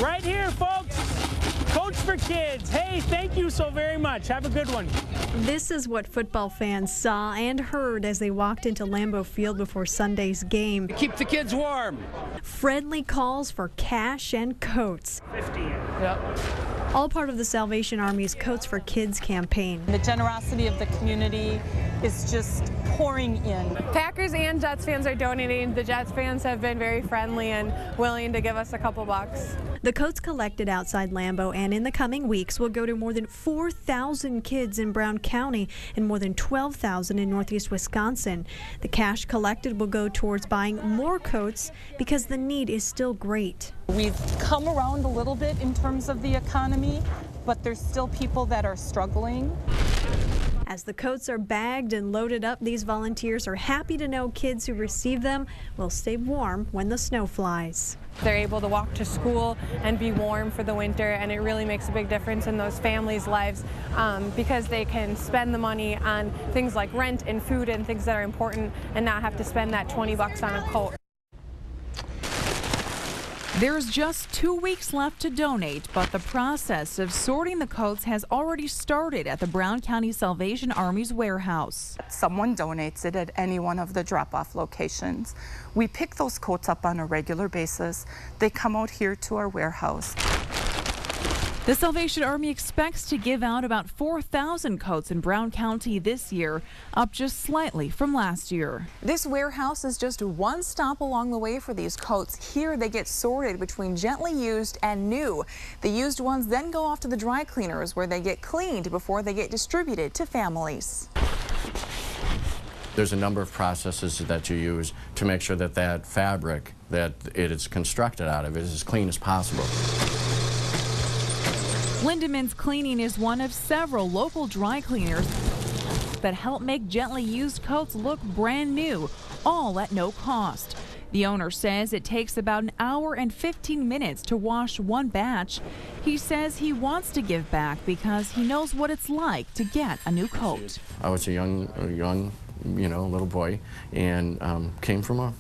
Right here, folks. Coach for Kids. Hey, thank you so very much. Have a good one. This is what football fans saw and heard as they walked into Lambeau Field before Sunday's game. Keep the kids warm. Friendly calls for cash and coats. 50. Yep. All part of the Salvation Army's Coats for Kids campaign. The generosity of the community is just pouring in. Packers and Jets fans are donating. The Jets fans have been very friendly and willing to give us a couple bucks. The coats collected outside Lambeau and in the coming weeks will go to more than 4,000 kids in Brown County and more than 12,000 in northeast Wisconsin. The cash collected will go towards buying more coats because the need is still great. We've come around a little bit in terms of the economy, but there's still people that are struggling. As the coats are bagged and loaded up, these volunteers are happy to know kids who receive them will stay warm when the snow flies. They're able to walk to school and be warm for the winter, and it really makes a big difference in those families' lives because they can spend the money on things like rent and food and things that are important and not have to spend that 20 bucks on a coat. There's just 2 weeks left to donate, but the process of sorting the coats has already started at the Brown County Salvation Army's warehouse. Someone donates it at any one of the drop-off locations. We pick those coats up on a regular basis. They come out here to our warehouse. The Salvation Army expects to give out about 4,000 coats in Brown County this year, up just slightly from last year. This warehouse is just one stop along the way for these coats. Here they get sorted between gently used and new. The used ones then go off to the dry cleaners where they get cleaned before they get distributed to families. There's a number of processes that you use to make sure that that fabric that it is constructed out of is as clean as possible. Lindemans Cleaning is one of several local dry cleaners that help make gently used coats look brand new, all at no cost. The owner says it takes about an hour and 15 minutes to wash one batch. He says he wants to give back because he knows what it's like to get a new coat. I was a young, little boy, and came from a,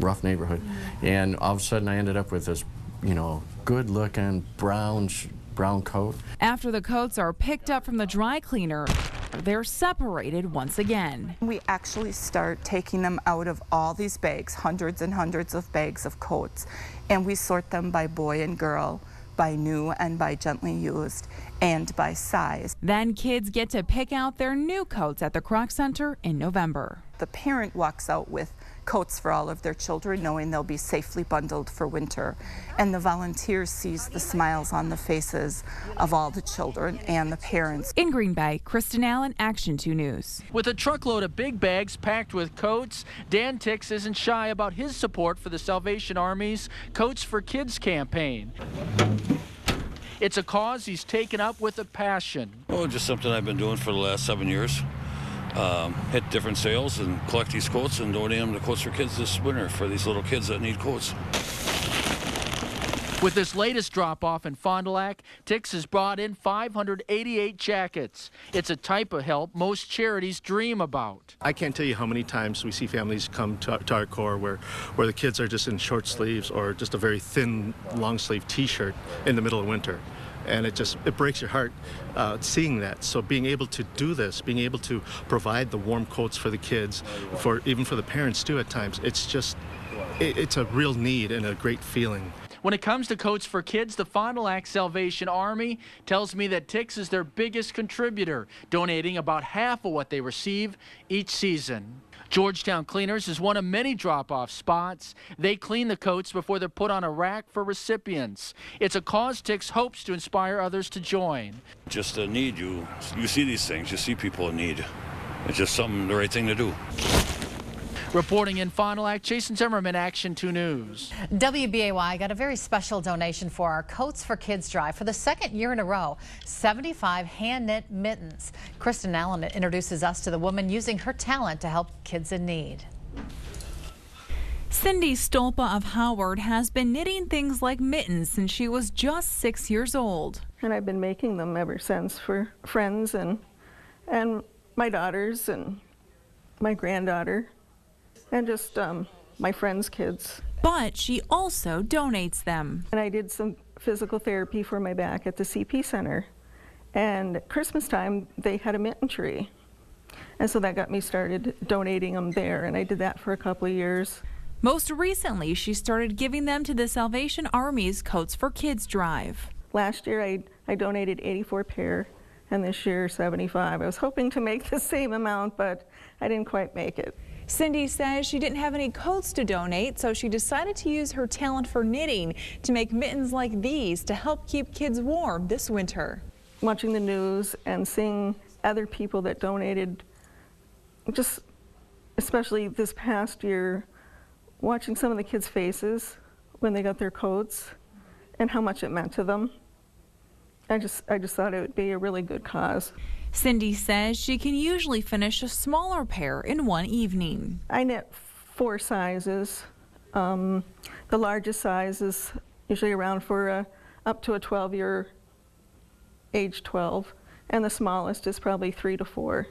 rough neighborhood, and all of a sudden I ended up with this, good-looking brown coat. After the coats are picked up from the dry cleaner, they're separated once again. We actually start taking them out of all these bags, hundreds and hundreds of bags of coats, and we sort them by boy and girl, by new and by gently used, and by size. Then kids get to pick out their new coats at the Croc Center in November. The parent walks out with coats for all of their children, knowing they'll be safely bundled for winter. And the volunteer sees the smiles on the faces of all the children and the parents. In Green Bay, Kristen Allen, Action 2 News. With a truckload of big bags packed with coats, Dan Tix isn't shy about his support for the Salvation Army's Coats for Kids campaign. It's a cause he's taken up with a passion. Oh, just something I've been doing for the last 7 years. Hit different sales and collect these coats and donate them to Coats for Kids this winter for these little kids that need coats. With this latest drop-off in Fond du Lac, Tix has brought in 588 jackets. It's a type of help most charities dream about. I can't tell you how many times we see families come to our core where the kids are just in short sleeves or just a very thin long sleeve t-shirt in the middle of winter. And it breaks your heart seeing that. So being able to do this, being able to provide the warm coats for the kids, even for the parents too at times, it's a real need and a great feeling. When it comes to Coats for Kids, the Fond du Lac Salvation Army tells me that Tix is their biggest contributor, donating about half of what they receive each season. Georgetown Cleaners is one of many drop-off spots. They clean the coats before they're put on a rack for recipients. It's a cause Tix hopes to inspire others to join. Just a need. You see these things. You see people in need. It's just the right thing to do. Reporting in Fond du Lac, Jason Zimmerman, Action 2 News. WBAY got a very special donation for our Coats for Kids drive for the second year in a row. 75 hand-knit mittens. Kristen Allen introduces us to the woman using her talent to help kids in need. Cindy Stolpa of Howard has been knitting things like mittens since she was just 6 years old. And I've been making them ever since for friends and my daughters and my granddaughter. And just my friends' kids. But she also donates them. And I did some physical therapy for my back at the CP Center. And at Christmas time, they had a mitten tree. And so that got me started donating them there, and I did that for a couple of years. Most recently, she started giving them to the Salvation Army's Coats for Kids drive. Last year, I donated 84 pair, and this year 75. I was hoping to make the same amount, but I didn't quite make it. Cindy says she didn't have any coats to donate, so she decided to use her talent for knitting to make mittens like these to help keep kids warm this winter. Watching the news and seeing other people that donated, just especially this past year, watching some of the kids' faces when they got their coats and how much it meant to them. I just thought it would be a really good cause. Cindy says she can usually finish a smaller pair in one evening. I knit 4 sizes. The largest size is usually around for up to a 12-year age 12, and the smallest is probably 3 to 4.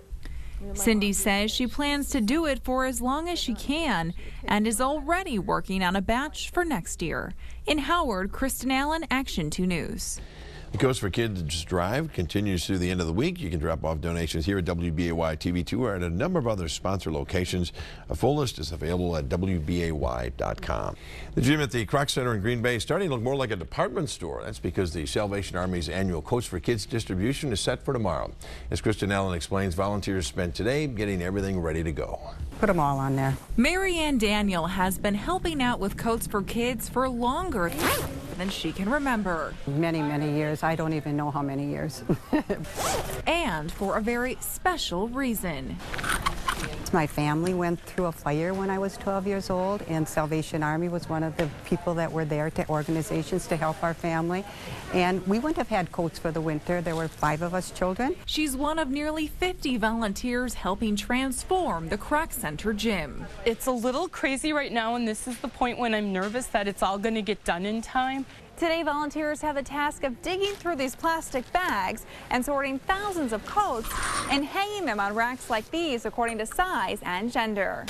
Cindy says she plans to do it for as long as she can and is already working on a batch for next year. In Howard, Kristen Allen, Action 2 News. The Coats for Kids drive continues through the end of the week. You can drop off donations here at WBAY TV2 or at a number of other sponsor locations. A full list is available at WBAY.com. The gym at the Kroc Center in Green Bay is starting to look more like a department store. That's because the Salvation Army's annual Coats for Kids distribution is set for tomorrow. As Kristen Allen explains, volunteers spent today getting everything ready to go. Put them all on there. Mary Ann Daniel has been helping out with Coats for Kids for longer than she can remember. Many, many years. I don't even know how many years. And for a very special reason. My family went through a fire when I was 12 years old, and Salvation Army was one of the people that were there, to organizations to help our family. And we wouldn't have had coats for the winter. There were 5 of us children. She's one of nearly 50 volunteers helping transform the Kroc Center gym. It's a little crazy right now, and this is the point when I'm nervous that it's all going to get done in time. Today, volunteers have the task of digging through these plastic bags and sorting thousands of coats and hanging them on racks like these according to size and gender.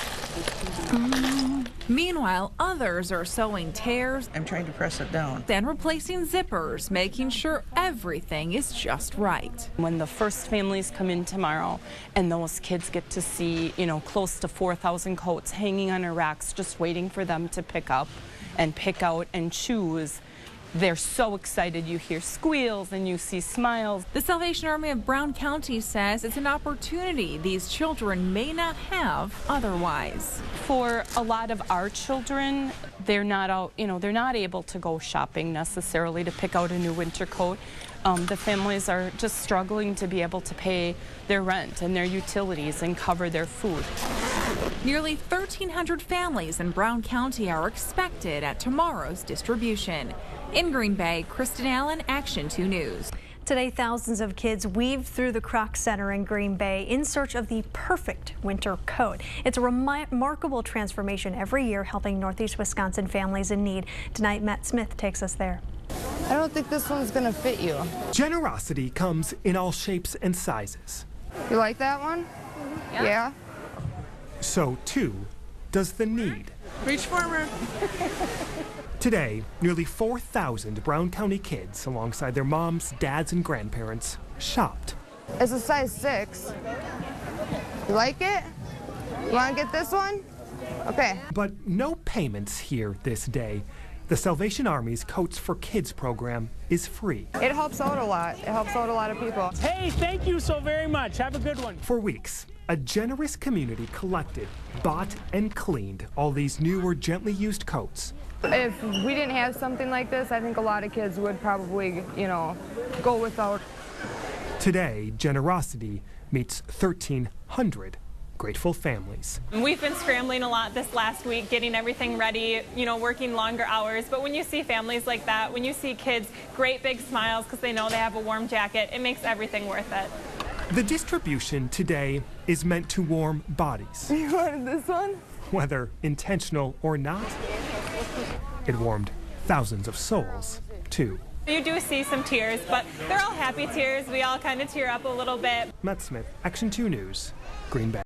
Meanwhile, others are sewing tears. I'm trying to press it down. And replacing zippers, making sure everything is just right. When the first families come in tomorrow and those kids get to see, close to 4,000 coats hanging on our racks just waiting for them to pick up and pick out and choose, they're so excited. You hear squeals and you see smiles. The Salvation Army of Brown County says it's an opportunity these children may not have otherwise. For a lot of our children, they're not out, they're not able to go shopping necessarily to pick out a new winter coat. The families are just struggling to be able to pay their rent and their utilities and cover their food. Nearly 1,300 families in Brown County are expected at tomorrow's distribution. In Green Bay, Kristen Allen, Action 2 News. Today, thousands of kids weaved through the Kroc Center in Green Bay in search of the perfect winter coat. It's a remarkable transformation every year, helping Northeast Wisconsin families in need. Tonight, Matt Smith takes us there. I don't think this one's gonna fit you. Generosity comes in all shapes and sizes. You like that one? Yeah. So too does the need. Reach forward. Today, nearly 4,000 Brown County kids, alongside their moms, dads, and grandparents, shopped. It's a size 6. You like it? You want to get this one? Okay. But no payments here this day. The Salvation Army's Coats for Kids program is free. It helps out a lot. It helps out a lot of people. Hey, thank you so very much. Have a good one. For weeks, a generous community collected, bought, and cleaned all these new or gently used coats. If we didn't have something like this, I think a lot of kids would probably, go without. Today, generosity meets 1,300 grateful families. We've been scrambling a lot this last week, getting everything ready, working longer hours. But when you see families like that, when you see kids, great big smiles because they know they have a warm jacket, it makes everything worth it. The distribution today is meant to warm bodies. You wanted this one? Whether intentional or not, it warmed thousands of souls, too. You do see some tears, but they're all happy tears. We all kind of tear up a little bit. Matt Smith, Action 2 News, Green Bay.